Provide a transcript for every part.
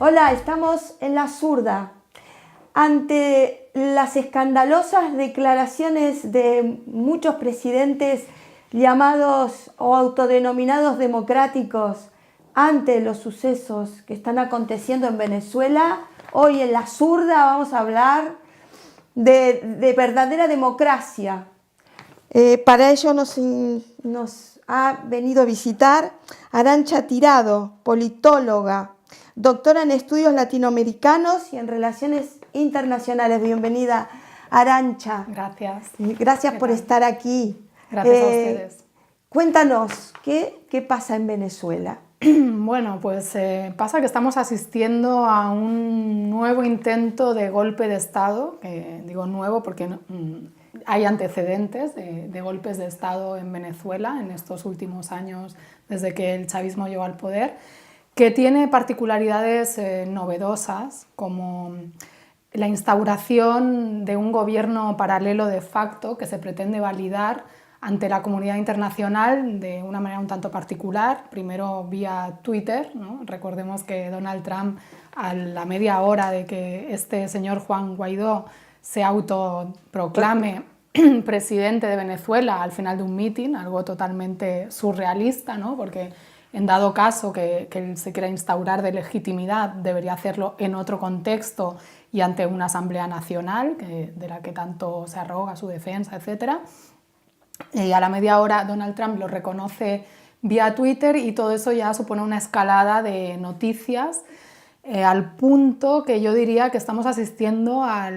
Hola, estamos en La Zurda. Ante las escandalosas declaraciones de muchos presidentes llamados o autodenominados democráticos ante los sucesos que están aconteciendo en Venezuela, hoy en La Zurda vamos a hablar de verdadera democracia. Para ello nos ha venido a visitar Arantxa Tirado, politóloga, doctora en estudios latinoamericanos y en relaciones internacionales. Bienvenida, Arantxa. Gracias. Gracias por estar aquí. Gracias a ustedes. Cuéntanos, ¿qué pasa en Venezuela? Bueno, pues pasa que estamos asistiendo a un nuevo intento de golpe de Estado, digo nuevo porque hay antecedentes de golpes de Estado en Venezuela en estos últimos años desde que el chavismo llegó al poder, que tiene particularidades novedosas, como la instauración de un gobierno paralelo de facto que se pretende validar ante la comunidad internacional de una manera un tanto particular, primero vía Twitter, ¿no? Recordemos que Donald Trump, a la media hora de que este señor Juan Guaidó se autoproclame presidente de Venezuela al final de un mitin, algo totalmente surrealista, ¿no? Porque en dado caso que él se quiera instaurar de legitimidad, debería hacerlo en otro contexto y ante una Asamblea Nacional, de la que tanto se arroga su defensa, etc. Y a la media hora Donald Trump lo reconoce vía Twitter y todo eso ya supone una escalada de noticias al punto que yo diría que estamos asistiendo a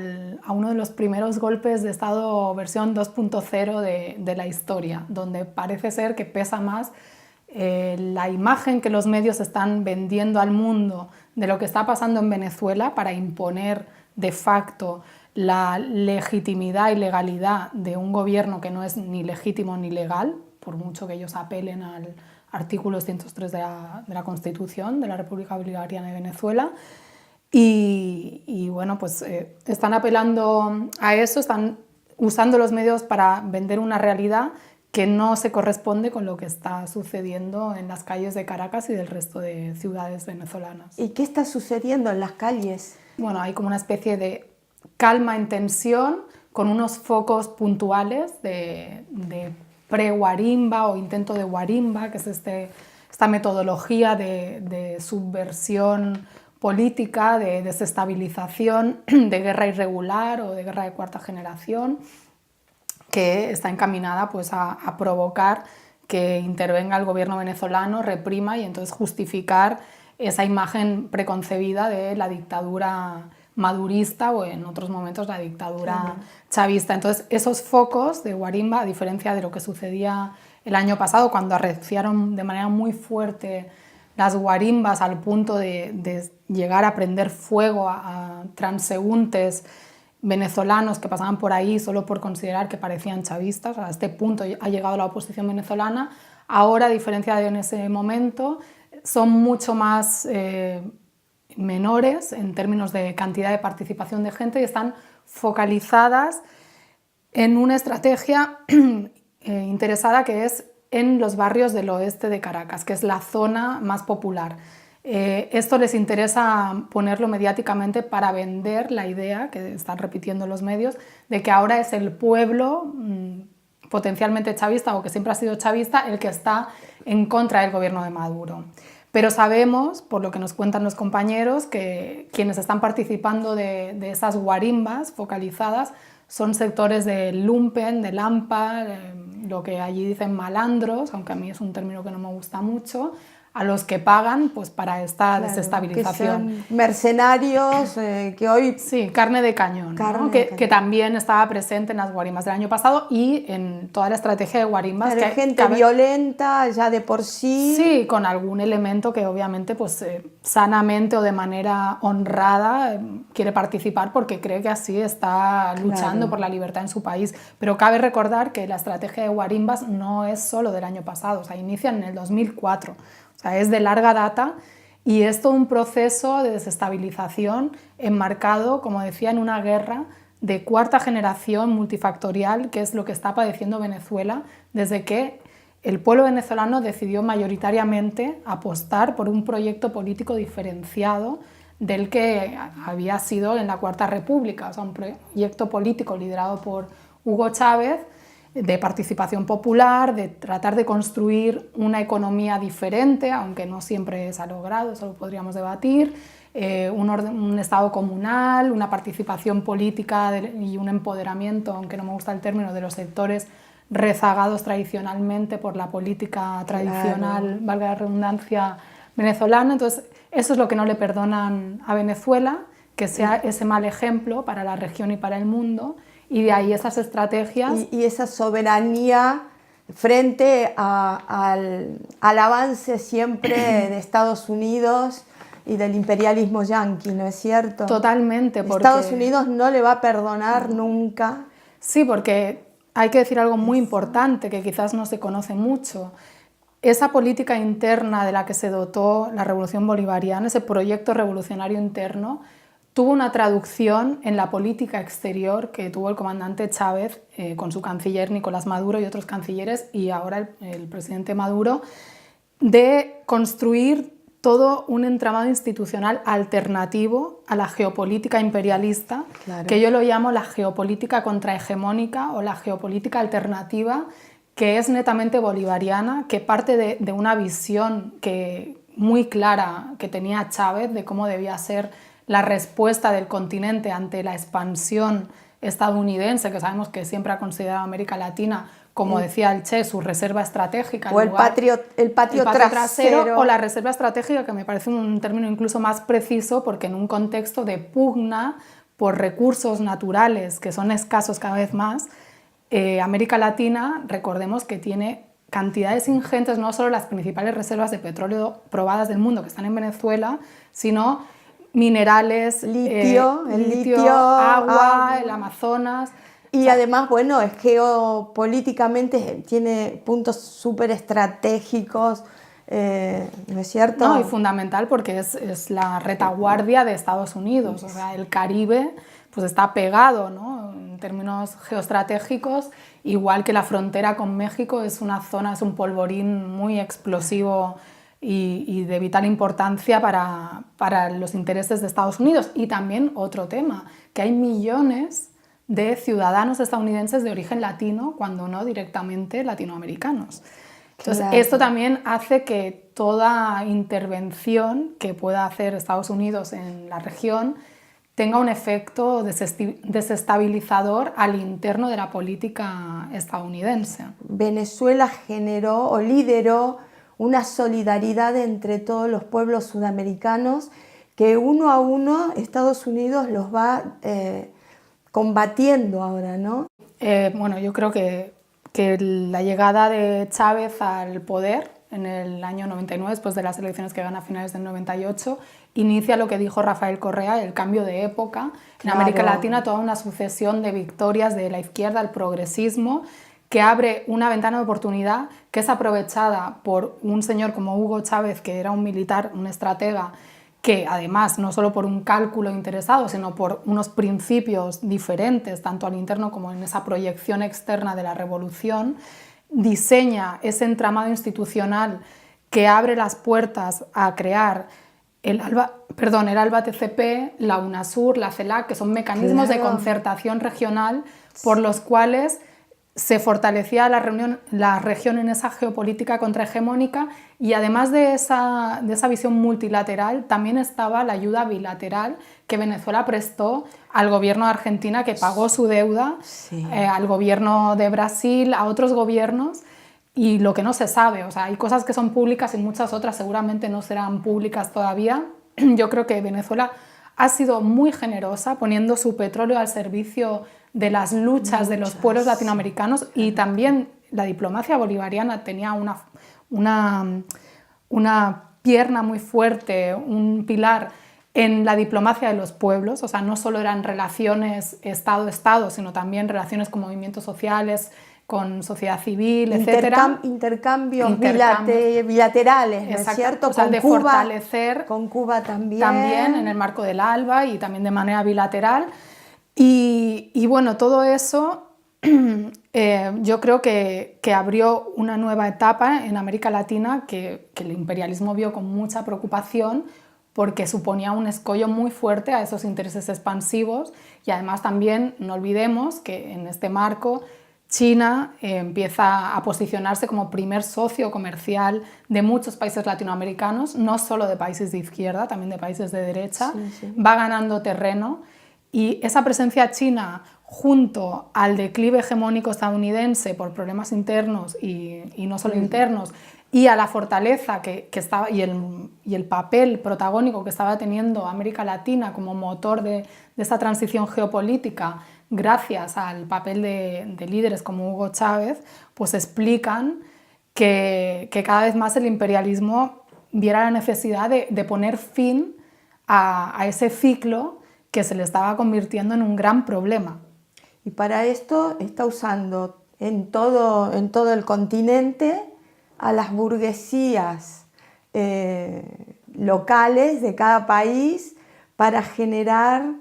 uno de los primeros golpes de Estado versión 2.0 de la historia, donde parece ser que pesa más la imagen que los medios están vendiendo al mundo de lo que está pasando en Venezuela para imponer de facto la legitimidad y legalidad de un gobierno que no es ni legítimo ni legal, por mucho que ellos apelen al artículo 103 de la Constitución de la República Bolivariana de Venezuela. Y bueno, pues están apelando a eso, están usando los medios para vender una realidad que no se corresponde con lo que está sucediendo en las calles de Caracas y del resto de ciudades venezolanas. ¿Y qué está sucediendo en las calles? Bueno, hay como una especie de calma en tensión con unos focos puntuales de pre-guarimba o intento de guarimba, que es esta metodología de subversión política, de desestabilización, de guerra irregular o de guerra de cuarta generación, que está encaminada pues, a provocar que intervenga el gobierno venezolano, reprima y entonces justificar esa imagen preconcebida de la dictadura madurista o en otros momentos la dictadura chavista. Entonces esos focos de guarimba, a diferencia de lo que sucedía el año pasado cuando arreciaron de manera muy fuerte las guarimbas al punto de llegar a prender fuego a transeúntes venezolanos que pasaban por ahí solo por considerar que parecían chavistas, a este punto ha llegado la oposición venezolana. Ahora, a diferencia de en ese momento, son mucho más menores en términos de cantidad de participación de gente y están focalizadas en una estrategia interesada que es en los barrios del oeste de Caracas, que es la zona más popular. Esto les interesa ponerlo mediáticamente para vender la idea, que están repitiendo los medios, de que ahora es el pueblo potencialmente chavista o que siempre ha sido chavista el que está en contra del gobierno de Maduro. Pero sabemos, por lo que nos cuentan los compañeros, que quienes están participando de esas guarimbas focalizadas son sectores del lumpen, del AMPA, lo que allí dicen malandros, aunque a mí es un término que no me gusta mucho, a los que pagan pues, para esta desestabilización. Que son mercenarios que hoy... Sí, carne de cañón, ¿no? Que también estaba presente en las guarimbas del año pasado y en toda la estrategia de guarimbas. Pero gente violenta ya de por sí. Sí, con algún elemento que obviamente pues, sanamente o de manera honrada quiere participar porque cree que así está luchando por la libertad en su país. Pero cabe recordar que la estrategia de guarimbas no es solo del año pasado, o sea, inicia en el 2004. O sea, es de larga data y es todo un proceso de desestabilización enmarcado, como decía, en una guerra de cuarta generación multifactorial, que es lo que está padeciendo Venezuela desde que el pueblo venezolano decidió mayoritariamente apostar por un proyecto político diferenciado del que había sido en la Cuarta República, o sea, un proyecto político liderado por Hugo Chávez, de participación popular, de tratar de construir una economía diferente, aunque no siempre se ha logrado, eso lo podríamos debatir, un Estado comunal, una participación política y un empoderamiento, aunque no me gusta el término, de los sectores rezagados tradicionalmente por la política tradicional, claro, valga la redundancia, venezolana. Entonces, eso es lo que no le perdonan a Venezuela, que sea ese mal ejemplo para la región y para el mundo, y de ahí esas estrategias. Y esa soberanía frente al avance siempre de Estados Unidos y del imperialismo yanqui, ¿no es cierto? Totalmente. Porque Estados Unidos no le va a perdonar nunca. Sí, porque hay que decir algo muy importante que quizás no se conoce mucho. Esa política interna de la que se dotó la Revolución Bolivariana, ese proyecto revolucionario interno, tuvo una traducción en la política exterior que tuvo el comandante Chávez con su canciller Nicolás Maduro y otros cancilleres, y ahora el presidente Maduro, de construir todo un entramado institucional alternativo a la geopolítica imperialista, claro, que yo lo llamo la geopolítica contrahegemónica o la geopolítica alternativa, que es netamente bolivariana, que parte de una visión muy clara que tenía Chávez de cómo debía ser la respuesta del continente ante la expansión estadounidense, que sabemos que siempre ha considerado América Latina, como decía el Che, su reserva estratégica. O el patio trasero. O la reserva estratégica, que me parece un término incluso más preciso, porque en un contexto de pugna por recursos naturales, que son escasos cada vez más, América Latina, recordemos que tiene cantidades ingentes, no solo las principales reservas de petróleo probadas del mundo que están en Venezuela, sino minerales, litio, agua, el Amazonas. Y además, bueno, es geopolíticamente tiene puntos súper estratégicos, ¿no es cierto? No, y fundamental porque es la retaguardia de Estados Unidos, o sea, el Caribe pues está pegado, ¿no?, en términos geoestratégicos, igual que la frontera con México es una zona, es un polvorín muy explosivo y de vital importancia para los intereses de Estados Unidos. Y también otro tema, que hay millones de ciudadanos estadounidenses de origen latino, cuando no directamente latinoamericanos. Entonces, claro, esto también hace que toda intervención que pueda hacer Estados Unidos en la región tenga un efecto desestabilizador al interno de la política estadounidense. Venezuela generó o lideró una solidaridad entre todos los pueblos sudamericanos que uno a uno Estados Unidos los va combatiendo ahora, ¿no? Bueno, yo creo que la llegada de Chávez al poder en el año 99, después de las elecciones que gana a finales del 98, inicia lo que dijo Rafael Correa, el cambio de época. Claro. En América Latina, toda una sucesión de victorias de la izquierda, el progresismo, que abre una ventana de oportunidad que es aprovechada por un señor como Hugo Chávez, que era un militar, un estratega, que además, no solo por un cálculo interesado, sino por unos principios diferentes, tanto al interno como en esa proyección externa de la revolución, diseña ese entramado institucional que abre las puertas a crear el ALBA TCP, la UNASUR, la CELAC, que son mecanismos de concertación regional por los cuales se fortalecía la región en esa geopolítica contrahegemónica, y además de esa visión multilateral también estaba la ayuda bilateral que Venezuela prestó al gobierno de Argentina, que pagó su deuda, sí, al gobierno de Brasil, a otros gobiernos, y lo que no se sabe, o sea, hay cosas que son públicas y muchas otras seguramente no serán públicas todavía. Yo creo que Venezuela ha sido muy generosa poniendo su petróleo al servicio de las luchas de los pueblos latinoamericanos, y también la diplomacia bolivariana tenía una pierna muy fuerte, un pilar en la diplomacia de los pueblos, o sea, no solo eran relaciones Estado-Estado, sino también relaciones con movimientos sociales, con sociedad civil, etc. Intercambios bilaterales, ¿no es cierto? O sea, de Cuba, fortalecer con Cuba también. También en el marco del ALBA y también de manera bilateral. Y bueno, todo eso yo creo que abrió una nueva etapa en América Latina que el imperialismo vio con mucha preocupación, porque suponía un escollo muy fuerte a esos intereses expansivos y además también no olvidemos que en este marco China empieza a posicionarse como primer socio comercial de muchos países latinoamericanos, no solo de países de izquierda, también de países de derecha, va ganando terreno y esa presencia china junto al declive hegemónico estadounidense por problemas internos y no solo internos, y a la fortaleza que estaba, y el papel protagónico que estaba teniendo América Latina como motor de esta transición geopolítica, gracias al papel de líderes como Hugo Chávez, pues explican que cada vez más el imperialismo viera la necesidad de poner fin a ese ciclo que se le estaba convirtiendo en un gran problema. Y para esto está usando en todo el continente a las burguesías locales de cada país para generar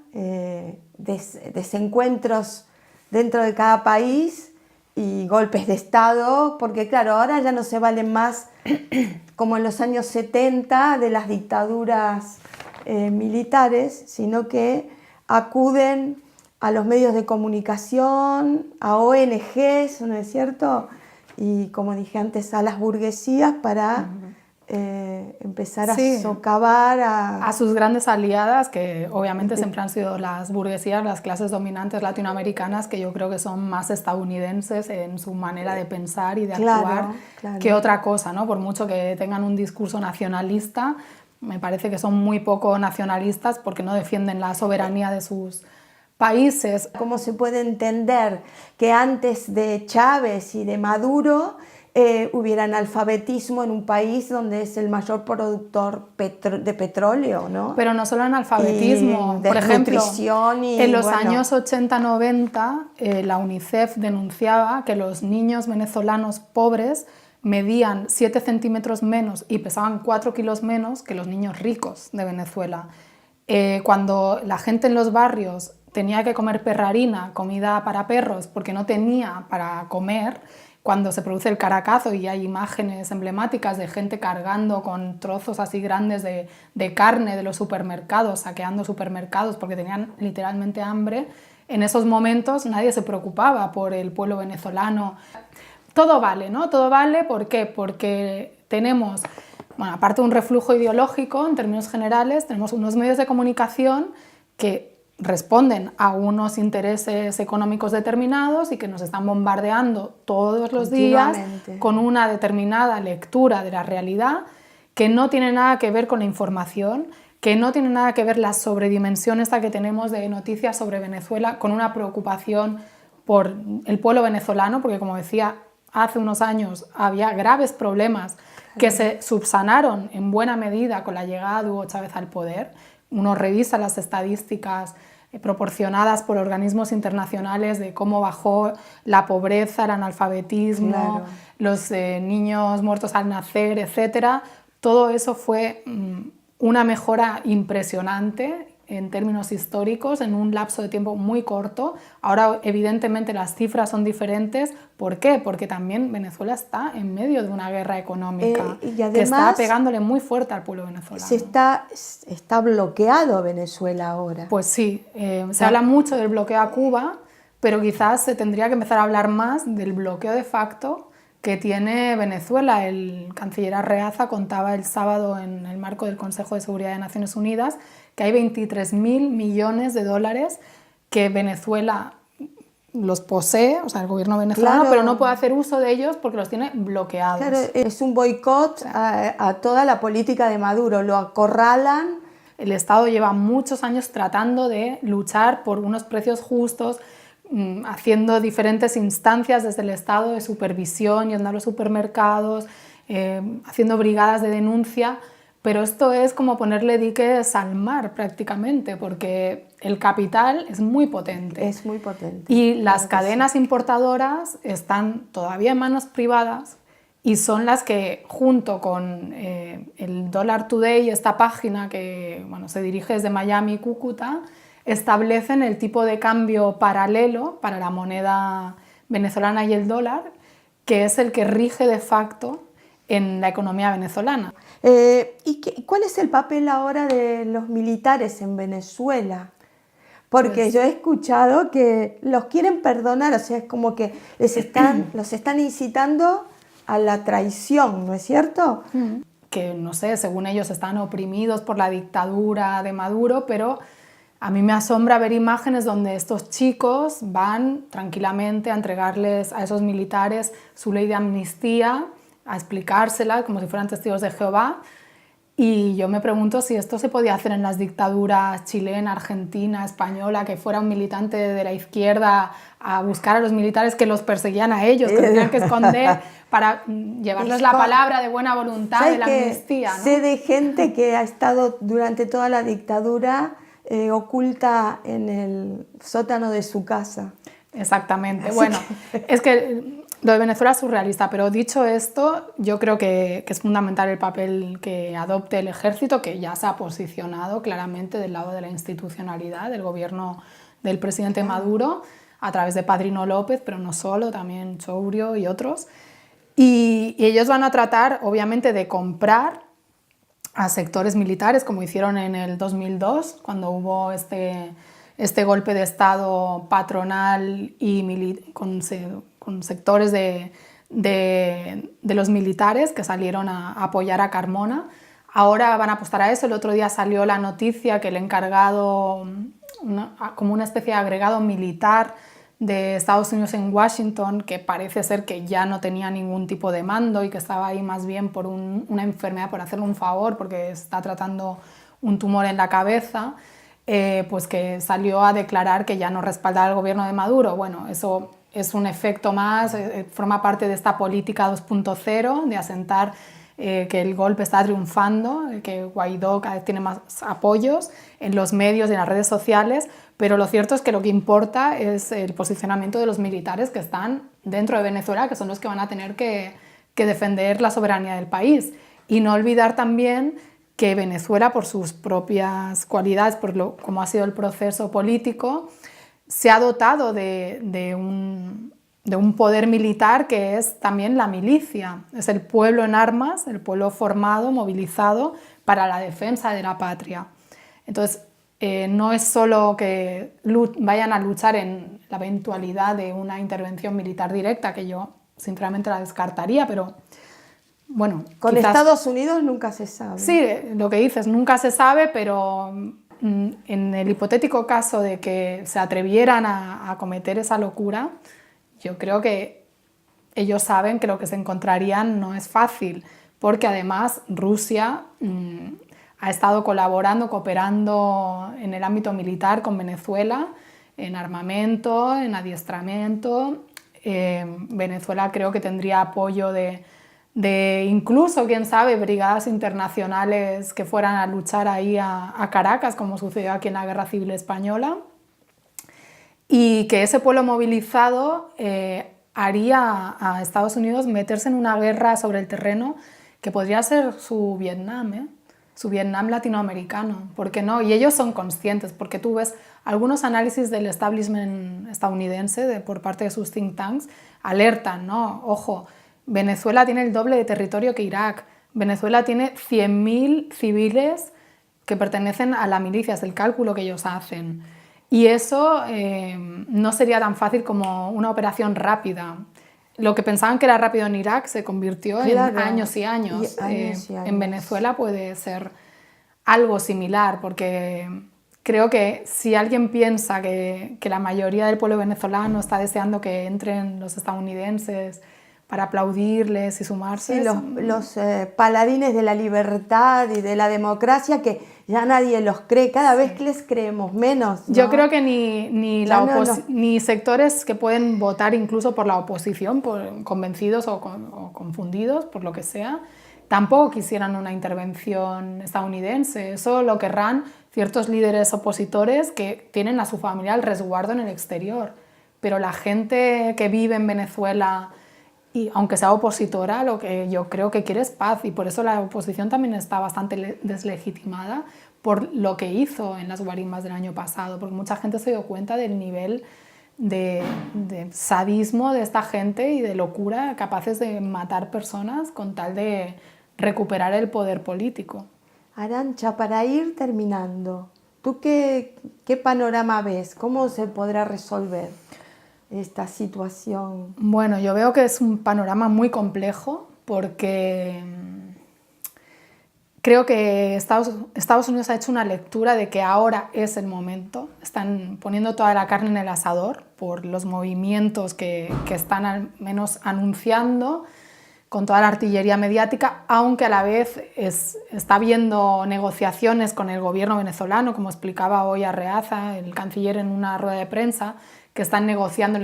desencuentros dentro de cada país y golpes de Estado, porque claro, ahora ya no se valen más como en los años 70 de las dictaduras militares, sino que acuden a los medios de comunicación, a ONGs, ¿no es cierto? Y como dije antes, a las burguesías para empezar a socavar a sus grandes aliadas, que obviamente siempre han sido las burguesías, las clases dominantes latinoamericanas, que yo creo que son más estadounidenses en su manera de pensar y de actuar que otra cosa, ¿no? Por mucho que tengan un discurso nacionalista, me parece que son muy poco nacionalistas porque no defienden la soberanía de sus países. ¿Cómo se puede entender que antes de Chávez y de Maduro hubiera analfabetismo en un país donde es el mayor productor de petróleo, ¿no? Pero no solo analfabetismo, por ejemplo, en los años 80-90 la UNICEF denunciaba que los niños venezolanos pobres medían 7 centímetros menos y pesaban 4 kilos menos que los niños ricos de Venezuela. Cuando la gente en los barrios tenía que comer perrarina, comida para perros, porque no tenía para comer, cuando se produce el Caracazo y hay imágenes emblemáticas de gente cargando con trozos así grandes de carne de los supermercados, saqueando supermercados porque tenían literalmente hambre, en esos momentos nadie se preocupaba por el pueblo venezolano. Todo vale, ¿no? Todo vale, ¿por qué? Porque tenemos, bueno, aparte de un reflujo ideológico, en términos generales, tenemos unos medios de comunicación que responden a unos intereses económicos determinados y que nos están bombardeando todos los días con una determinada lectura de la realidad que no tiene nada que ver con la información, que no tiene nada que ver la sobredimensión esta que tenemos de noticias sobre Venezuela con una preocupación por el pueblo venezolano, porque como decía, hace unos años había graves problemas que se subsanaron en buena medida con la llegada de Hugo Chávez al poder. Uno revisa las estadísticas proporcionadas por organismos internacionales de cómo bajó la pobreza, el analfabetismo, los niños muertos al nacer, etc. Todo eso fue una mejora impresionante en términos históricos en un lapso de tiempo muy corto. Ahora evidentemente las cifras son diferentes. ¿Por qué? Porque también Venezuela está en medio de una guerra económica y además, que está pegándole muy fuerte al pueblo venezolano. Está bloqueado Venezuela ahora. Pues sí, se habla mucho del bloqueo a Cuba, pero quizás se tendría que empezar a hablar más del bloqueo de facto que tiene Venezuela. El canciller Arreaza contaba el sábado en el marco del Consejo de Seguridad de Naciones Unidas que hay 23.000 millones de dólares que Venezuela los posee, o sea, el gobierno venezolano, pero no puede hacer uso de ellos porque los tiene bloqueados. Claro, es un boicot a toda la política de Maduro, lo acorralan. El Estado lleva muchos años tratando de luchar por unos precios justos, haciendo diferentes instancias desde el Estado de supervisión, yendo a los supermercados, haciendo brigadas de denuncia, pero esto es como ponerle diques al mar prácticamente, porque el capital es muy potente. Es muy potente. Y las cadenas importadoras están todavía en manos privadas y son las que, junto con el Dollar Today, esta página que se dirige desde Miami, Cúcuta, establecen el tipo de cambio paralelo para la moneda venezolana y el dólar, que es el que rige de facto en la economía venezolana. ¿Cuál es el papel ahora de los militares en Venezuela? Porque Pues, yo he escuchado que los quieren perdonar, o sea, es como que los están incitando a la traición, ¿no es cierto? que no sé, según ellos están oprimidos por la dictadura de Maduro, pero a mí me asombra ver imágenes donde estos chicos van tranquilamente a entregarles a esos militares su ley de amnistía, a explicársela como si fueran testigos de Jehová. Y yo me pregunto si esto se podía hacer en las dictaduras chilena, argentina, española, que fuera un militante de la izquierda a buscar a los militares que los perseguían a ellos, que tenían que esconder para llevarles la palabra de buena voluntad de la amnistía, ¿no? Sé de gente que ha estado durante toda la dictadura oculta en el sótano de su casa. Exactamente. Bueno, es que lo de Venezuela es surrealista, pero dicho esto, yo creo que es fundamental el papel que adopte el ejército, que ya se ha posicionado claramente del lado de la institucionalidad del gobierno del presidente Maduro, a través de Padrino López, pero no solo, también Chourio y otros. Y ellos van a tratar, obviamente, de comprar a sectores militares, como hicieron en el 2002, cuando hubo este golpe de Estado patronal y con sectores de los militares que salieron a apoyar a Carmona. Ahora van a apostar a eso. El otro día salió la noticia que el encargado, como una especie de agregado militar de Estados Unidos en Washington, que parece ser que ya no tenía ningún tipo de mando y que estaba ahí más bien por una enfermedad, por hacerle un favor, porque está tratando un tumor en la cabeza, pues que salió a declarar que ya no respaldaba al gobierno de Maduro. Bueno, eso es un efecto más, forma parte de esta política 2.0 de asentar que el golpe está triunfando, que Guaidó cada vez tiene más apoyos en los medios y en las redes sociales, pero lo cierto es que lo que importa es el posicionamiento de los militares que están dentro de Venezuela, que son los que van a tener que defender la soberanía del país. Y no olvidar también que Venezuela, por sus propias cualidades, como ha sido el proceso político, se ha dotado de un poder militar que es también la milicia. Es el pueblo en armas, el pueblo formado, movilizado para la defensa de la patria. Entonces, no es solo que vayan a luchar en la eventualidad de una intervención militar directa, que yo sinceramente la descartaría, pero bueno... Con quizás, Estados Unidos nunca se sabe. Sí, lo que dices, nunca se sabe, pero en el hipotético caso de que se atrevieran a cometer esa locura, yo creo que ellos saben que lo que se encontrarían no es fácil, porque además Rusia ha estado colaborando, cooperando en el ámbito militar con Venezuela, en armamento, en adiestramiento. Venezuela creo que tendría apoyo de incluso, quién sabe, brigadas internacionales que fueran a luchar ahí a Caracas, como sucedió aquí en la Guerra Civil Española. Y que ese pueblo movilizado haría a Estados Unidos meterse en una guerra sobre el terreno que podría ser su Vietnam, su Vietnam latinoamericano, ¿por qué no? Y ellos son conscientes, porque tú ves algunos análisis del establishment estadounidense por parte de sus think tanks, alertan, ¿no? Ojo, Venezuela tiene el doble de territorio que Irak, Venezuela tiene 100.000 civiles que pertenecen a la milicia, es el cálculo que ellos hacen. Y eso no sería tan fácil como una operación rápida. Lo que pensaban que era rápido en Irak se convirtió en años y años. En Venezuela puede ser algo similar, porque creo que si alguien piensa que la mayoría del pueblo venezolano está deseando que entren los estadounidenses para aplaudirles y sumarse. Sí, los paladines de la libertad y de la democracia, que ya nadie los cree, cada vez les creemos menos, ¿no? Yo creo que ni sectores que pueden votar incluso por la oposición, convencidos o confundidos por lo que sea, tampoco quisieran una intervención estadounidense. Eso lo querrán ciertos líderes opositores que tienen a su familia al resguardo en el exterior. Pero la gente que vive en Venezuela, y aunque sea opositora, lo que yo creo que quiere es paz, y por eso la oposición también está bastante deslegitimada por lo que hizo en las guarimbas del año pasado, porque mucha gente se dio cuenta del nivel de sadismo de esta gente y de locura, capaces de matar personas con tal de recuperar el poder político. Arantxa, para ir terminando, ¿tú qué panorama ves? ¿Cómo se podrá resolver esta situación? Bueno, yo veo que es un panorama muy complejo porque creo que Estados Unidos ha hecho una lectura de que ahora es el momento. Están poniendo toda la carne en el asador por los movimientos que están al menos anunciando con toda la artillería mediática, aunque a la vez está habiendo negociaciones con el gobierno venezolano, como explicaba hoy Arreaza, el canciller, en una rueda de prensa, que están negociando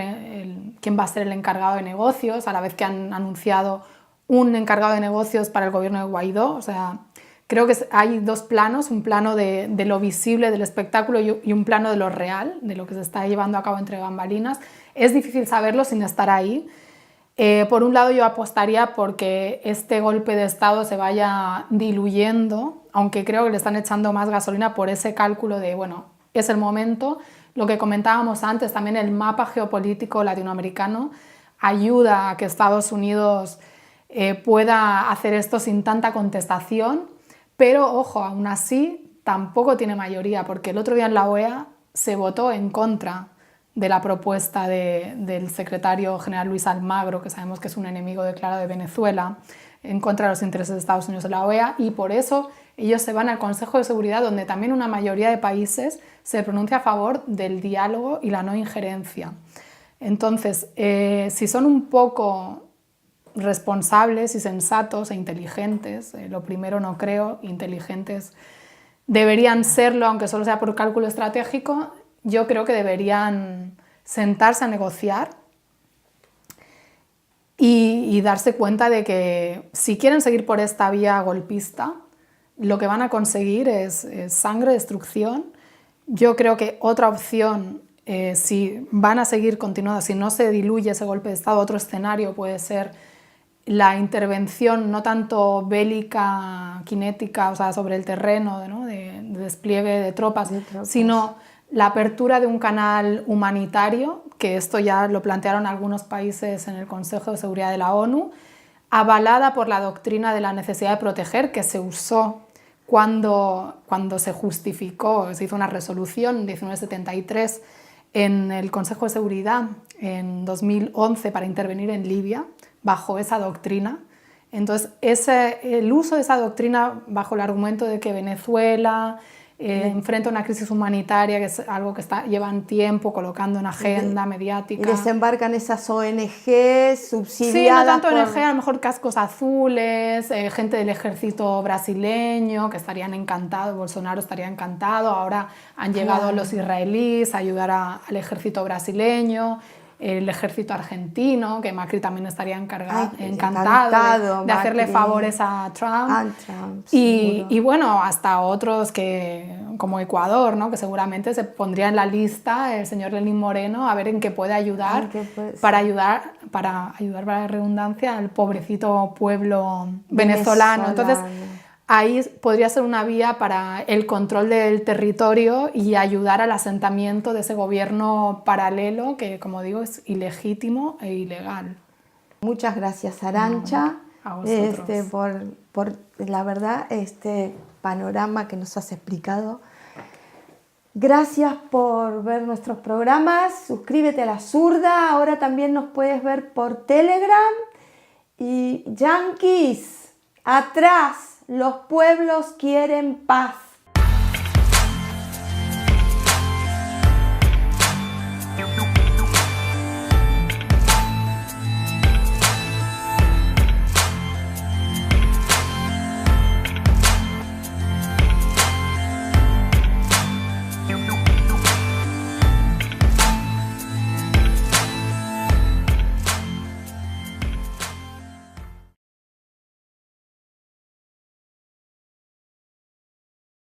quién va a ser el encargado de negocios, a la vez que han anunciado un encargado de negocios para el gobierno de Guaidó. O sea, creo que hay dos planos, un plano de lo visible del espectáculo y un plano de lo real, de lo que se está llevando a cabo entre bambalinas. Es difícil saberlo sin estar ahí. Por un lado, yo apostaría porque este golpe de Estado se vaya diluyendo, aunque creo que le están echando más gasolina por ese cálculo de, bueno, es el momento. Lo que comentábamos antes, también el mapa geopolítico latinoamericano ayuda a que Estados Unidos pueda hacer esto sin tanta contestación, pero ojo, aún así tampoco tiene mayoría, porque el otro día en la OEA se votó en contra de la propuesta del secretario general Luis Almagro, que sabemos que es un enemigo declarado de Venezuela, en contra de los intereses de Estados Unidos en la OEA, y por eso ellos se van al Consejo de Seguridad, donde también una mayoría de países se pronuncia a favor del diálogo y la no injerencia. Entonces, si son un poco responsables y sensatos e inteligentes, lo primero no creo, inteligentes deberían serlo, aunque solo sea por cálculo estratégico, yo creo que deberían sentarse a negociar y darse cuenta de que si quieren seguir por esta vía golpista, lo que van a conseguir es sangre, destrucción. Yo creo que otra opción, si van a seguir continuando, si no se diluye ese golpe de Estado, otro escenario puede ser la intervención no tanto bélica, cinética, o sea, sobre el terreno, ¿no? de despliegue de tropas, sino la apertura de un canal humanitario, que esto ya lo plantearon algunos países en el Consejo de Seguridad de la ONU, avalada por la doctrina de la necesidad de proteger, que se usó cuando se justificó, se hizo una resolución 1973 en el Consejo de Seguridad en 2011 para intervenir en Libia, bajo esa doctrina. Entonces, el uso de esa doctrina bajo el argumento de que Venezuela enfrenta una crisis humanitaria, que es algo que llevan tiempo colocando en agenda mediática. Y desembarcan esas ONG subsidiadas. Sí, no tanto ONG, a lo mejor cascos azules, gente del ejército brasileño que estarían encantados, Bolsonaro estaría encantado, ahora han llegado los israelíes a ayudar al ejército brasileño, el ejército argentino, que Macri también estaría encantado de hacerle favores a Trump. Y bueno, hasta otros como Ecuador, ¿no? Que seguramente se pondría en la lista el señor Lenín Moreno a ver en qué puede ayudar, para ayudar para la redundancia al pobrecito pueblo venezolano. Entonces, ahí podría ser una vía para el control del territorio y ayudar al asentamiento de ese gobierno paralelo que, como digo, es ilegítimo e ilegal. Muchas gracias, Arantxa, a vosotros. por la verdad, este panorama que nos has explicado. Gracias por ver nuestros programas. Suscríbete a La Zurda. Ahora también nos puedes ver por Telegram. Y yanquis, atrás. Los pueblos quieren paz.